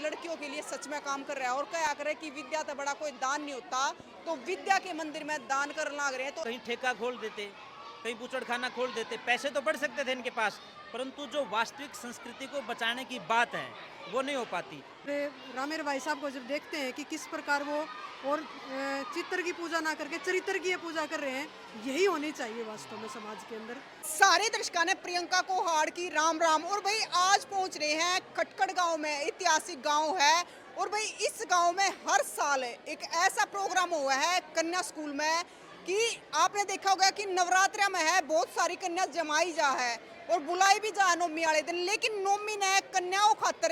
लड़कियों के लिए सच में काम कर रहा है और क्या करे कि विद्या तो बड़ा कोई दान नहीं होता, तो विद्या के मंदिर में दान करने लग रहे हैं। तो कहीं ठेका खोल देते, कहीं बूचड़खाना खोल देते, पैसे तो बढ़ सकते थे इनके पास, परंतु जो वास्तविक संस्कृति को बचाने की बात है वो नहीं हो पाती। रामेर भाई साहब को जब देखते हैं कि किस प्रकार वो और चित्र की पूजा ना करके चरित्र की ये पूजा कर रहे हैं, यही होनी चाहिए वास्तव में समाज के अंदर। सारे दर्शकों ने प्रियंका को हार की राम राम। और भाई आज पहुंच रहे हैं खटखड़ गांव में, ऐतिहासिक गांव है। और भाई इस गांव में हर साल एक ऐसा प्रोग्राम हुआ है कन्या स्कूल में कि आपने देखा होगा कि नवरात्रि में है बहुत सारी कन्या जमाई जा है और बुलाई भी जा नौमी वाले दिन, लेकिन नौमी ने कन्याओं खातर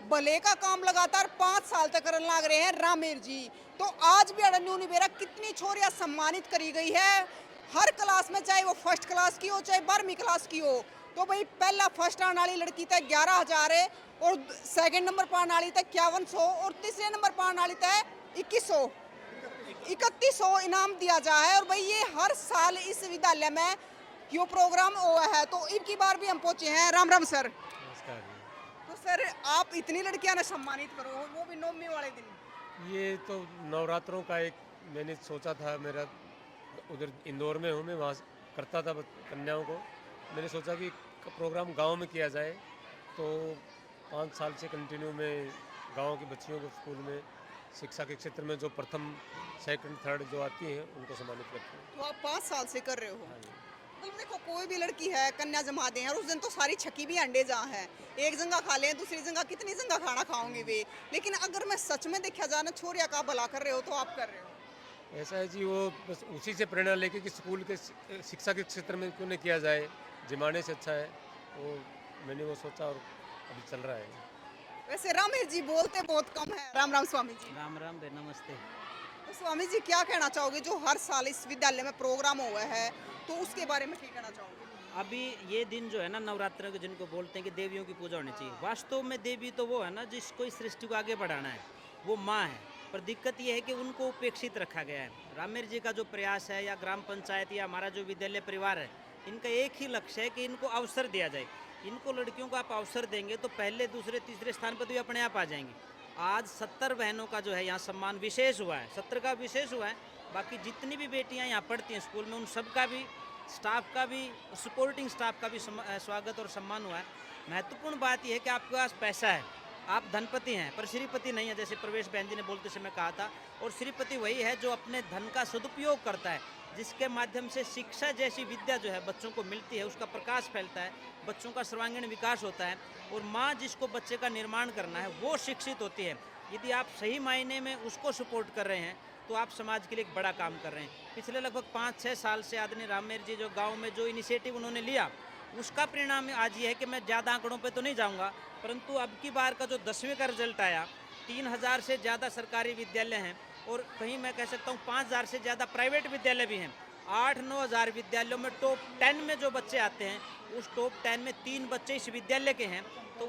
भले का काम लगातार 5 साल तक करने लग रहे हैं रामेर जी। तो आज भी अड़न्यू निबेरा कितनी छोरियां सम्मानित करी गई है हर क्लास में, चाहे वो फर्स्ट क्लास की हो चाहे 12वीं क्लास की हो। तो भाई पहला फर्स्ट आने वाली लड़की तक 11,000 है और सेकंड नंबर पाने वाली तक 5100 और तीसरे नंबर पाने वाली तक 2100 इनाम दिया जा है। और भाई ये हर साल इस विद्यालय में यो प्रोग्राम हुआ है। तो इनकी बार भी हम पहुंचे हैं। राम राम सर। नमस्कार जी। तो सर आप इतनी लड़कियां ने सम्मानित करो, वो भी नौमी वाले दिन। ये तो नवरात्रों का एक मैंने सोचा था, मेरा उधर इंदौर में हूँ मैं, वहाँ करता था कन्याओं को। मैंने सोचा कि प्रोग्राम गांव में किया जाए, तो 5 साल से कंटिन्यू में गांव की बच्चियों को स्कूल में शिक्षा के क्षेत्र में जो प्रथम सेकंड थर्ड जो आती हैं उनको सम्मानित करते हैं। तो आप 5 साल से कर रहे हो। हाँ जी। मतलब देखो कोई भी लड़की है कन्या जमा दे हैं और उस दिन तो सारी छकी भी अंडे जा है, एक जगह खा लें दूसरी जगह कितनी जगह खाना खाओगे वे। लेकिन अगर मैं सच में देखा जाए ना छोरिया का भला कर रहे हो तो आप कर रहे हो। ऐसा है जी, वो बस उसी से प्रेरणा लेके कि स्कूल के शिक्षा के क्षेत्र में क्यों नहीं किया जाए, जमाने से अच्छा है वो, मैंने वो सोचा और अभी चल रहा है। वैसे रामेर जी बोलते बहुत कम है। राम राम स्वामी जी। राम राम बे, नमस्ते। तो स्वामी जी क्या कहना चाहोगे जो हर साल इस विद्यालय में प्रोग्राम हुआ है, तो उसके बारे में क्या कहना चाहोगे? अभी ये दिन जो है ना नवरात्र के, जिनको बोलते हैं कि देवियों की पूजा होनी चाहिए, वास्तव में देवी तो वो है ना जिसको इस सृष्टि को आगे बढ़ाना है, वो माँ है। पर दिक्कत ये है कि उनको उपेक्षित रखा गया है। रामेर जी का जो प्रयास है या ग्राम पंचायत या हमारा जो विद्यालय परिवार है, इनका एक ही लक्ष्य है कि इनको अवसर दिया जाए। इनको लड़कियों को आप अवसर देंगे तो पहले दूसरे तीसरे स्थान पर तो ये अपने आप आ जाएंगी। आज 70 बहनों का जो है यहाँ सम्मान विशेष हुआ है, 70 का विशेष हुआ है। बाकी जितनी भी बेटियाँ यहाँ पढ़ती हैं स्कूल में, उन सबका भी, स्टाफ का भी, सपोर्टिंग स्टाफ का भी स्वागत और सम्मान हुआ है। महत्वपूर्ण बात यह है कि आपके पास पैसा है, आप धनपति हैं पर श्रीपति नहीं है, जैसे प्रवेश बहन जी ने बोलते समय कहा था। और श्रीपति वही है जो अपने धन का सदुपयोग करता है, जिसके माध्यम से शिक्षा जैसी विद्या जो है बच्चों को मिलती है, उसका प्रकाश फैलता है, बच्चों का सर्वांगीण विकास होता है। और माँ जिसको बच्चे का निर्माण करना है वो शिक्षित होती है। यदि आप सही मायने में उसको सपोर्ट कर रहे हैं तो आप समाज के लिए एक बड़ा काम कर रहे हैं। पिछले लगभग 5-6 साल से आदरणीय रामेर जी जो गांव में जो इनिशिएटिव उन्होंने लिया, उसका परिणाम आज ये है कि मैं ज़्यादा आंकड़ों पे तो नहीं जाऊंगा, परंतु अब की बार का जो 10वीं का रिजल्ट आया, 3000 से ज़्यादा सरकारी विद्यालय हैं और कहीं मैं कह सकता हूँ 5000 से ज़्यादा प्राइवेट विद्यालय भी हैं। 8-9 हज़ार विद्यालयों में टॉप 10 में जो बच्चे आते हैं, उस टॉप 10 में 3 बच्चे इस विद्यालय के हैं। तो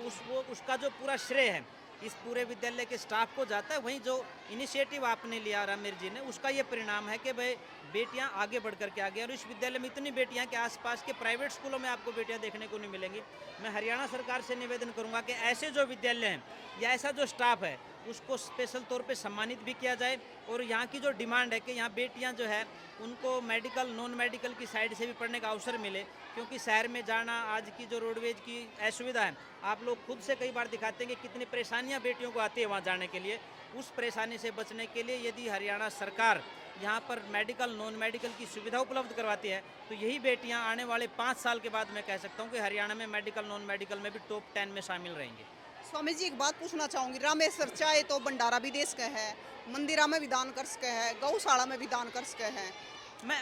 उसका जो पूरा श्रेय है इस पूरे विद्यालय के स्टाफ को जाता है। वहीं जो इनिशिएटिव आपने लिया रामेर जी ने, उसका ये परिणाम है कि भाई बेटियां आगे बढ़ कर के आ गई। और इस विद्यालय में इतनी बेटियां कि आसपास के प्राइवेट स्कूलों में आपको बेटियां देखने को नहीं मिलेंगी। मैं हरियाणा सरकार से निवेदन करूंगा कि ऐसे जो विद्यालय हैं या ऐसा जो स्टाफ है उसको स्पेशल तौर पे सम्मानित भी किया जाए। और यहाँ की जो डिमांड है कि यहाँ बेटियाँ जो है उनको मेडिकल नॉन मेडिकल की साइड से भी पढ़ने का अवसर मिले, क्योंकि शहर में जाना आज की जो रोडवेज की असुविधा है, आप लोग खुद से कई बार दिखाते हैं कि कितनी परेशानियाँ बेटियों को आती है वहाँ जाने के लिए। उस परेशानी से बचने के लिए यदि हरियाणा सरकार यहाँ पर मेडिकल नॉन मेडिकल की सुविधा उपलब्ध करवाती है तो यही बेटियाँ आने वाले 5 साल के बाद मैं कह सकता हूँ कि हरियाणा में मेडिकल नॉन मेडिकल में भी टॉप 10 में शामिल रहेंगे। स्वामी जी एक बात पूछना चाहूंगी, रामेश्वर चाहे तो भंडारा भी दे सके है, मंदिरा में भी दान कर सके है, गौशाला में भी दान कर सके है।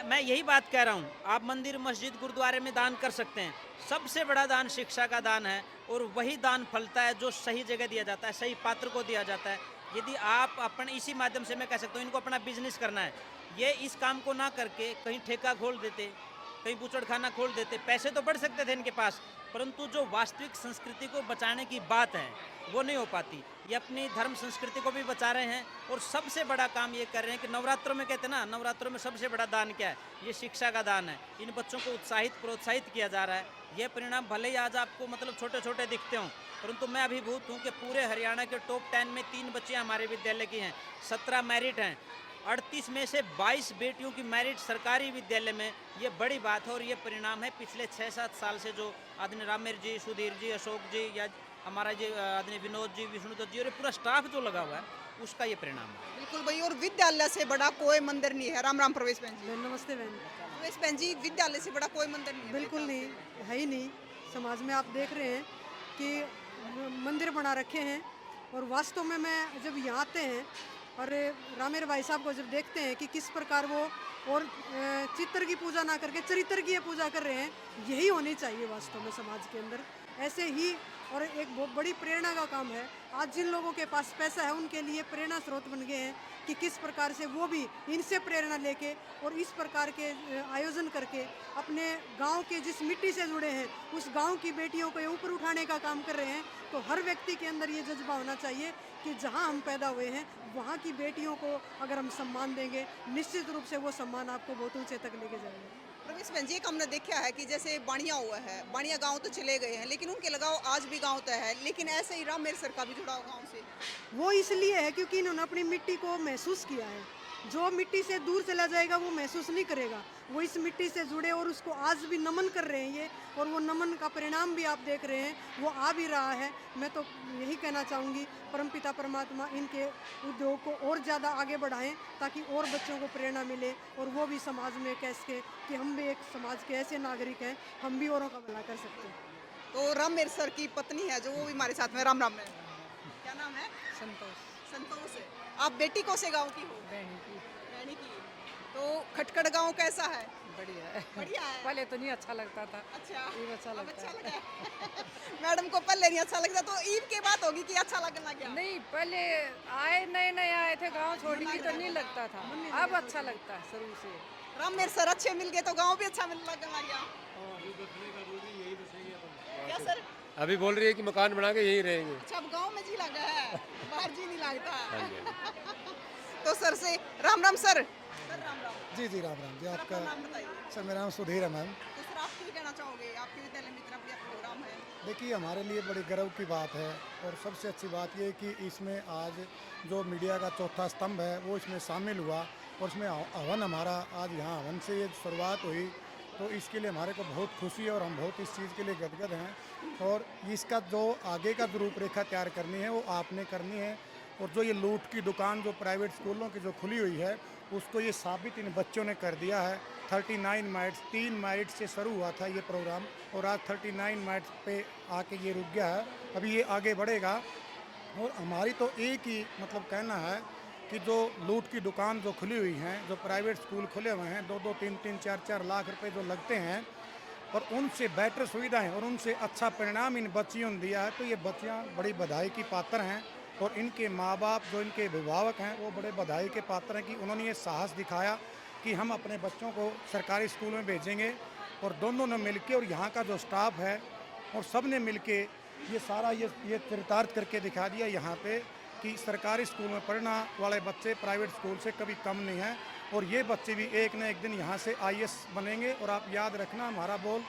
मैं यही बात कह रहा हूँ, आप मंदिर मस्जिद गुरुद्वारे में दान कर सकते हैं। सबसे बड़ा दान शिक्षा का दान है और वही दान फलता है जो सही जगह दिया जाता है, सही पात्र को दिया जाता है। यदि आप अपने इसी माध्यम से मैं कह सकता हूँ इनको अपना बिजनेस करना है, ये इस काम को ना करके कहीं ठेका खोल देते, कहीं बूचड़खाना खोल देते, पैसे तो बढ़ सकते थे इनके पास, परंतु जो वास्तविक संस्कृति को बचाने की बात है वो नहीं हो पाती। ये अपनी धर्म संस्कृति को भी बचा रहे हैं और सबसे बड़ा काम ये कर रहे हैं कि नवरात्रों में कहते हैं ना, नवरात्रों में सबसे बड़ा दान क्या है? ये शिक्षा का दान है। इन बच्चों को उत्साहित प्रोत्साहित किया जा रहा है ये परिणाम भले ही आज आपको मतलब छोटे छोटे दिखते हों, परंतु मैं अभिभूत हूँ कि पूरे हरियाणा के टॉप 10 में 3 बच्चियाँ हमारे विद्यालय की हैं, 17 मैरिट हैं, 38 में से 22 बेटियों की मैरिट सरकारी विद्यालय में। ये बड़ी बात है और ये परिणाम है पिछले 6-7 साल से जो आदरणीय रामेर जी, सुधीर जी, अशोक जी या हमारा जी आदरणीय विनोद जी, विष्णुदत्त जी और ये पूरा स्टाफ जो लगा हुआ है उसका ये परिणाम है। बिल्कुल भाई, और विद्यालय से बड़ा कोई मंदिर नहीं है। राम राम प्रवेश बहन जी। बहन नमस्ते बहन। प्रवेश बहन जी, विद्यालय से बड़ा कोई मंदिर नहीं है। बिल्कुल नहीं, है ही नहीं। समाज में आप देख रहे हैं कि मंदिर बना रखे हैं और वास्तव में मैं जब यहाँ आते हैं और रामेर भाई साहब को जब देखते हैं कि किस प्रकार वो और चित्र की पूजा ना करके चरित्र की पूजा कर रहे हैं, यही होनी चाहिए वास्तव में समाज के अंदर। ऐसे ही और एक बहुत बड़ी प्रेरणा का काम है। आज जिन लोगों के पास पैसा है उनके लिए प्रेरणा स्रोत बन गए हैं कि किस प्रकार से वो भी इनसे प्रेरणा लेके और इस प्रकार के आयोजन करके अपने गांव के जिस मिट्टी से जुड़े हैं उस गांव की बेटियों को ऊपर उठाने का काम कर रहे हैं। तो हर व्यक्ति के अंदर ये जज्बा होना चाहिए कि जहां हम पैदा हुए हैं वहां की बेटियों को अगर हम सम्मान देंगे, निश्चित रूप से वो सम्मान आपको बहुत ऊंचे तक लेके जाएगा। प्रवेश बहन जी, एक हमने देखा है कि जैसे बाणिया हुआ है, बाणिया गांव तो चले गए हैं लेकिन उनके लगाव आज भी गांव तक है, लेकिन ऐसे ही रामेर सर का भी जुड़ाव गांव से। वो इसलिए है क्योंकि इन्होंने अपनी मिट्टी को महसूस किया है। जो मिट्टी से दूर चला जाएगा वो महसूस नहीं करेगा। वो इस मिट्टी से जुड़े और उसको आज भी नमन कर रहे हैं ये, और वो नमन का परिणाम भी आप देख रहे हैं, वो आ भी रहा है। मैं तो यही कहना चाहूँगी परमपिता परमात्मा इनके उद्योग को और ज़्यादा आगे बढ़ाएं ताकि और बच्चों को प्रेरणा मिले और वो भी समाज में कह सके कि हम भी एक समाज के ऐसे नागरिक हैं, हम भी औरों का भला कर सकते हैं। तो रामेर सर की पत्नी है जो वो भी हमारे साथ में। राम राम है, क्या नाम है? संतोष। संतोष है। आप बेटी कौन से गांव की हो? बहन की। रैनी की। तो खटखड़ गांव कैसा है? बढ़िया है। बढ़िया है। पहले तो नहीं अच्छा लगता था। अच्छा, ईब अच्छा अब लगता अच्छा है। लगा है। मैडम को पहले नहीं अच्छा लगता, तो ईद के बाद होगी कि अच्छा लगने लग गया? नहीं, पहले आए नए आए थे गांव छोड़ के तो नहीं लगता था, अब अच्छा लगता है शुरू से। रामेर सर अच्छे मिल गए तो गांव भी अच्छा मिलने लगने लग गया। क्या सर? अभी बोल रही है कि मकान बना के यहीं रहेंगे। अच्छा, अब गांव में जी लगा है, बाहर जी नहीं लगता। तो सर से राम राम सर। सर राम राम। जी जी राम राम जी। सर, आपका अपना नाम बताइए। सर मेरा नाम सुधीर है मैम। तो सर, आप क्या कहना चाहोगे? आपके विद्यालय में इतना बढ़िया प्रोग्राम है। देखिए, हमारे लिए बड़ी गर्व की बात है और सबसे अच्छी बात ये है कि इसमें आज जो मीडिया का चौथा स्तंभ है वो इसमें शामिल हुआ और इसमें हवन हमारा आज यहाँ हवन से ये शुरुआत हुई, तो इसके लिए हमारे को बहुत खुशी है और हम बहुत इस चीज़ के लिए गदगद हैं। और इसका जो आगे का जो रूपरेखा तैयार करनी है वो आपने करनी है। और जो ये लूट की दुकान जो प्राइवेट स्कूलों की जो खुली हुई है उसको ये साबित इन बच्चों ने कर दिया है। 39 मैरिट्स, 3 मैरिट से शुरू हुआ था ये प्रोग्राम और आज 39 मैरिट्स पे आके ये रुक गया है। अभी ये आगे बढ़ेगा और हमारी तो एक ही मतलब कहना है कि जो लूट की दुकान जो खुली हुई हैं, जो प्राइवेट स्कूल खुले हुए हैं, 2-2, 3-3, 4-4 लाख रुपए जो लगते हैं और उनसे बेटर सुविधाएं और उनसे अच्छा परिणाम इन बच्चियों ने दिया है, तो ये बच्चियां बड़ी बधाई की पात्र हैं। और इनके माँ बाप जो इनके अभिभावक हैं वो बड़े बधाई के पात्र हैं कि उन्होंने ये साहस दिखाया कि हम अपने बच्चों को सरकारी स्कूल में भेजेंगे। और दोनों ने मिलके और यहाँ का जो स्टाफ है और सब ने मिलके ये सारा ये चरितार्थ करके दिखा दिया यहाँ पे कि सरकारी स्कूल में पढ़ने वाले बच्चे प्राइवेट स्कूल से कभी कम नहीं हैं। और ये बच्चे भी एक न एक दिन यहाँ से IAS बनेंगे। और आप याद रखना हमारा बोल,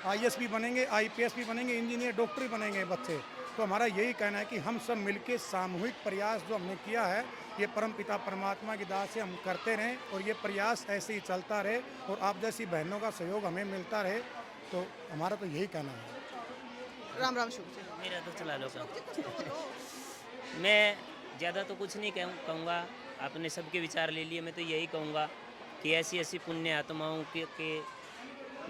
IAS भी बनेंगे, IPS भी बनेंगे, इंजीनियर, डॉक्टर भी बनेंगे बच्चे। तो हमारा यही कहना है कि हम सब मिलके सामूहिक प्रयास जो हमने किया है ये परमपिता परमात्मा की दाद से हम करते रहें और ये प्रयास ऐसे ही चलता रहे और आप जैसी बहनों का सहयोग हमें मिलता रहे। तो हमारा तो यही कहना है। राम राम शुभ जी। मेरा तो चला लो काम। कुछ तो बोलो। मैं ज़्यादा तो कुछ नहीं कहूँगा, आपने सबके विचार ले लिए। मैं तो यही कहूँगा कि ऐसी ऐसी पुण्य आत्माओं के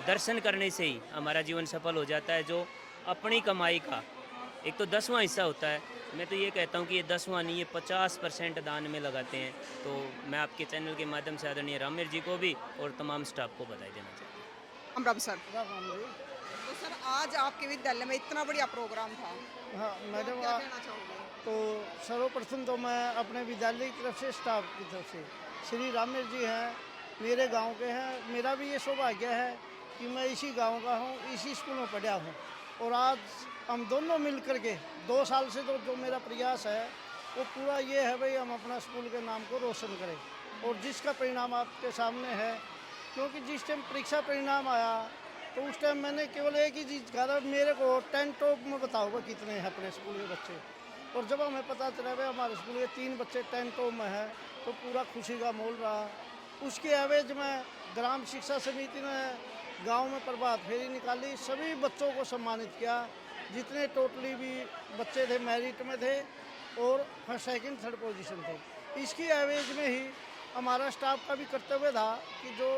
दर्शन करने से ही हमारा जीवन सफल हो जाता है। जो अपनी कमाई का एक तो 10वां हिस्सा होता है, मैं तो ये कहता हूँ कि ये 10वां नहीं, ये 50% दान में लगाते हैं। तो मैं आपके चैनल के माध्यम से आदरणीय रामेर जी को भी और तमाम स्टाफ को बधाई देना चाहता हूँ। राम राम सर। तो सर, आज आपके विद्यालय में इतना बढ़िया प्रोग्राम था, हाँ मैडम, क्या कहना चाहोगे? तो सर्वप्रथम तो मैं अपने विद्यालय की तरफ से, स्टाफ की तरफ से, श्री रामेर जी हैं, मेरे गांव के हैं। मेरा भी ये सौभाग्य है कि मैं इसी गांव का हूँ, इसी स्कूल में पढ़ा हूँ। और आज हम दोनों मिल कर के 2 साल से तो जो मेरा प्रयास है वो पूरा ये है भाई हम अपना स्कूल के नाम को रोशन करें। और जिसका परिणाम आपके सामने है, क्योंकि जिस टाइम परीक्षा परिणाम आया तो उस टाइम मैंने केवल एक ही चीज़ कहा था, मेरे को 10 टॉप में बताओ भाई कितने हैं अपने स्कूल के बच्चे। और जब हमें पता चला भाई हमारे स्कूल के 3 बच्चे 10 टॉप में हैं, तो पूरा खुशी का माहौल रहा। उसके एवज में ग्राम शिक्षा समिति ने गांव में प्रभात फेरी निकाली, सभी बच्चों को सम्मानित किया जितने टोटली भी बच्चे थे मेरिट में थे और फर्स्ट सेकंड थर्ड पोजीशन थे। इसकी एवरेज में ही हमारा स्टाफ का भी कर्तव्य था कि जो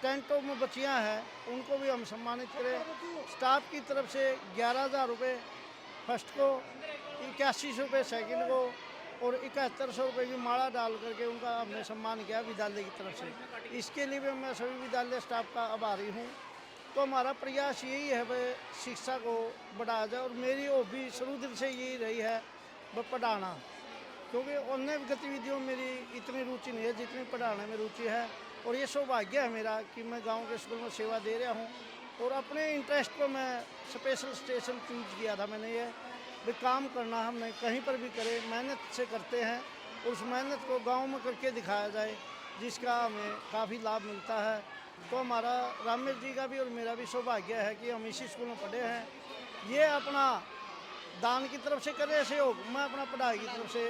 10 टॉप में बच्चियाँ हैं उनको भी हम सम्मानित करें। स्टाफ की तरफ से 11,000 रुपये फर्स्ट को, 81 रुपये सेकेंड को और 7100 रुपये की माला डाल करके उनका हमने सम्मान किया विद्यालय की तरफ से। इसके लिए भी मैं सभी विद्यालय स्टाफ का आभारी हूँ। तो हमारा प्रयास यही है वह शिक्षा को बढ़ाया जाए और मेरी हॉबी शुरू दिन से यही रही है वह पढ़ाना, क्योंकि अन्य गतिविधियों में मेरी इतनी रुचि नहीं है जितनी पढ़ाने में रुचि है। और ये सौभाग्य है मेरा कि मैं गांव के स्कूल में सेवा दे रहा हूँ और अपने इंटरेस्ट पर मैं स्पेशल स्टेशन चूज किया था। मैंने ये भी काम करना हमने कहीं पर भी करे, मेहनत से करते हैं और उस मेहनत को गांव में करके दिखाया जाए जिसका हमें काफ़ी लाभ मिलता है। तो हमारा रामेश जी का भी और मेरा भी सौभाग्य है कि हम इसी स्कूल में पढ़े हैं। ये अपना दान की तरफ से कर रहे हैं सहयोग, मैं अपना पढ़ाई की तरफ से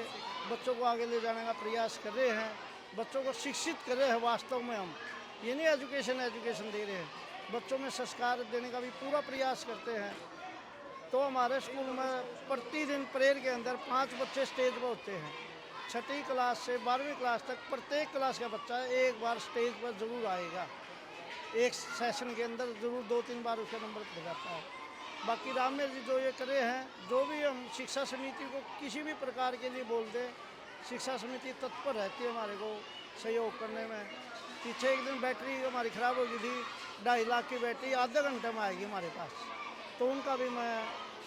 बच्चों को आगे ले जाने का प्रयास कर रहे हैं, बच्चों को शिक्षित कर रहे हैं। वास्तव में हम ये नहीं एजुकेशन दे रहे हैं, बच्चों में संस्कार देने का भी पूरा प्रयास करते हैं। तो हमारे स्कूल में प्रतिदिन प्रेयर के अंदर 5 बच्चे स्टेज पर होते हैं। 6ठी क्लास से 12वीं क्लास तक प्रत्येक क्लास का बच्चा एक बार स्टेज पर ज़रूर आएगा, एक सेशन के अंदर ज़रूर 2-3 बार उसका नंबर पड़ जाता है। बाकी रामेश जी जो ये करे हैं, जो भी हम शिक्षा समिति को किसी भी प्रकार के लिए बोल दें, शिक्षा समिति तत्पर रहती है हमारे को सहयोग करने में। पीछे एक दिन बैटरी हमारी ख़राब हो गई थी, 2.5 लाख की बैटरी आधे घंटे में आएगी हमारे पास। तो उनका भी मैं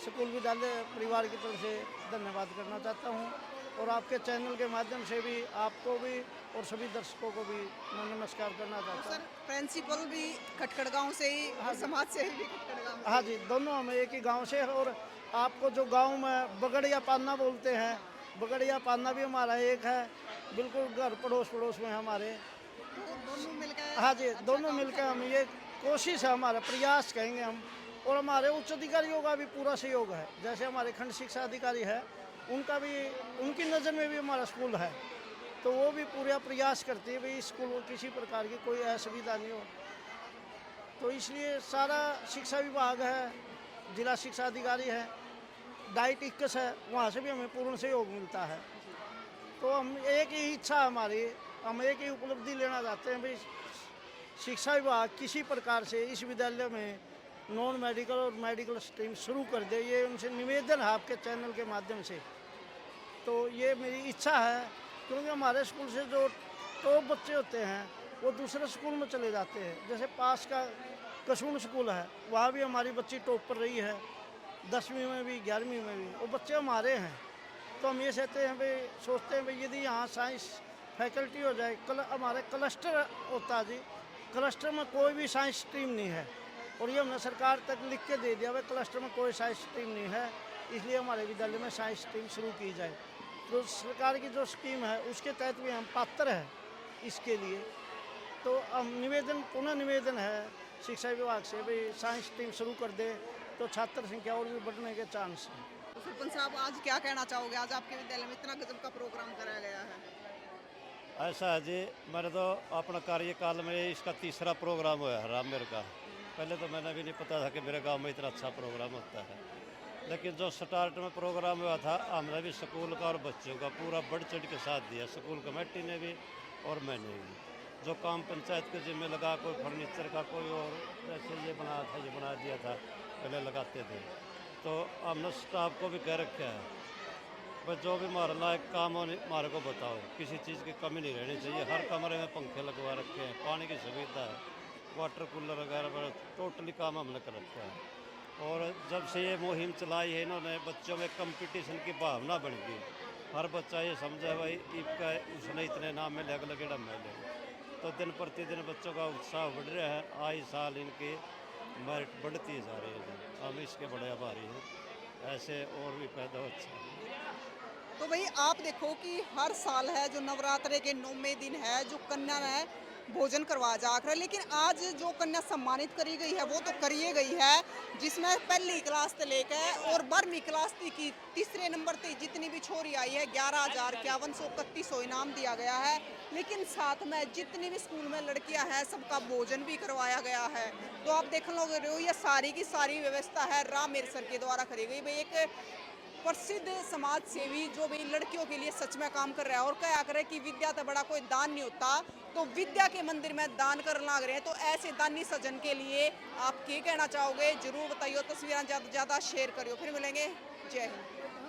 स्कूल विद्यालय परिवार की तरफ से धन्यवाद करना चाहता हूँ और आपके चैनल के माध्यम से भी आपको भी और सभी दर्शकों को भी मैं नमस्कार करना चाहता हूँ। सर प्रिंसिपल भी खटखड़ गांव से ही और समाज से भी खटखड़ गांव। हाँ जी, दोनों हम एक ही गांव से हैं। और आपको जो गांव में बगड़िया पाना बोलते हैं, बगड़िया पाना भी हमारा एक है, बिल्कुल घर पड़ोस में हमारे। दोनों मिलकर। हाँ जी, दोनों मिलकर हम ये कोशिश है, हमारा प्रयास कहेंगे हम। और हमारे उच्च अधिकारियों का भी पूरा सहयोग है, जैसे हमारे खंड शिक्षा अधिकारी है, उनका भी, उनकी नज़र में भी हमारा स्कूल है, तो वो भी पूरा प्रयास करती है भाई स्कूल में किसी प्रकार की कोई असुविधा नहीं हो। तो इसलिए सारा शिक्षा विभाग है, जिला शिक्षा अधिकारी है, डाइट 21 है, वहाँ से भी हमें पूर्ण सहयोग मिलता है। तो हम एक ही इच्छा हमारी, हम एक ही उपलब्धि लेना चाहते हैं भाई शिक्षा विभाग किसी प्रकार से इस विद्यालय में नॉन मेडिकल और मेडिकल स्ट्रीम शुरू कर दे। ये उनसे निवेदन है आपके चैनल के माध्यम से। तो ये मेरी इच्छा है, क्योंकि हमारे स्कूल से जो टॉप बच्चे होते हैं वो दूसरे स्कूल में चले जाते हैं। जैसे पास का कसून स्कूल है, वहाँ भी हमारी बच्ची टॉप पर रही है, 10वीं में भी 11वीं में भी, वो बच्चे हमारे हैं। तो हम ये कहते हैं भाई, सोचते हैं भाई यदि यहाँ साइंस फैकल्टी हो जाए, हमारे क्लस्टर होता है जी, क्लस्टर में कोई भी साइंस स्ट्रीम नहीं है और ये हमने सरकार तक लिख के दे दिया भाई क्लस्टर में कोई साइंस स्ट्रीम नहीं है, इसलिए हमारे विद्यालय में साइंस स्ट्रीम शुरू की जाए। तो सरकार की जो स्कीम है उसके तहत भी हम पात्र हैं इसके लिए। तो हम पुनः निवेदन है शिक्षा विभाग से भाई साइंस स्ट्रीम शुरू कर दे, तो छात्र संख्या और भी बढ़ने के चांस हैं। तो सरपंच साहब आज क्या कहना चाहोगे, आज आपके विद्यालय में इतना गजब का प्रोग्राम कराया गया है? ऐसा है जी, मेरे तो अपना कार्यकाल में इसका 3रा प्रोग्राम हुआ है राममेर का। पहले तो मैंने भी नहीं पता था कि मेरे गांव में इतना अच्छा प्रोग्राम होता है, लेकिन जो स्टार्ट में प्रोग्राम हुआ था हमने भी स्कूल का और बच्चों का पूरा बढ़ चढ़ के साथ दिया, स्कूल कमेटी ने भी और मैंने भी। जो काम पंचायत के जिम्मे लगा, कोई फर्नीचर का, कोई और जैसे ये बनाया था, ये बना दिया था, पहले लगाते थे। तो हमने स्टाफ को भी कह रखा है बस जो भी हमारा लायक काम हो हमारे को बताओ, किसी चीज़ की कमी नहीं रहनी चाहिए। हर कमरे में पंखे लगवा रखे हैं, पानी की सुविधा है, वाटर कूलर वगैरह, टोटली काम हमने कर रखा है। और जब से ये मुहिम चलाई है इन्होंने, बच्चों में कंपटीशन की भावना बन गई। हर बच्चा ये समझा भाई इसका उसने इतने नाम में अलग अलग इनाम मिले, तो दिन प्रतिदिन बच्चों का उत्साह बढ़ रहा है। आए साल इनकी मेरिट बढ़ती जा रही है, हम इसके बड़े आभारी हैं। ऐसे और भी पैदा हो अच्छा है। तो भाई आप देखो कि हर साल है जो नवरात्रे के 9वें दिन है, जो कन्या है भोजन करवाया जा रहा है। लेकिन आज जो कन्या सम्मानित करी गई है वो तो करी गई है जिसमें पहली क्लास से लेकर और 12वीं क्लास की तीसरे नंबर तक जितनी भी छोरी आई है 11,5131 इनाम दिया गया है। लेकिन साथ में जितनी भी स्कूल में लड़कियां हैं सबका भोजन भी करवाया गया है। तो आप देख लो ये सारी की सारी व्यवस्था है रामेर सर के द्वारा करी गई। भाई एक प्रसिद्ध समाज सेवी जो भी लड़कियों के लिए सच में काम कर रहा है और क्या करे कि विद्या तो बड़ा कोई दान नहीं होता, तो विद्या के मंदिर में दान करने लग रहे हैं। तो ऐसे दानी सज्जन के लिए आप क्या कहना चाहोगे, जरूर बताइए। तस्वीरें ज़्यादा से ज़्यादा शेयर करियो। फिर मिलेंगे। जय हिंद।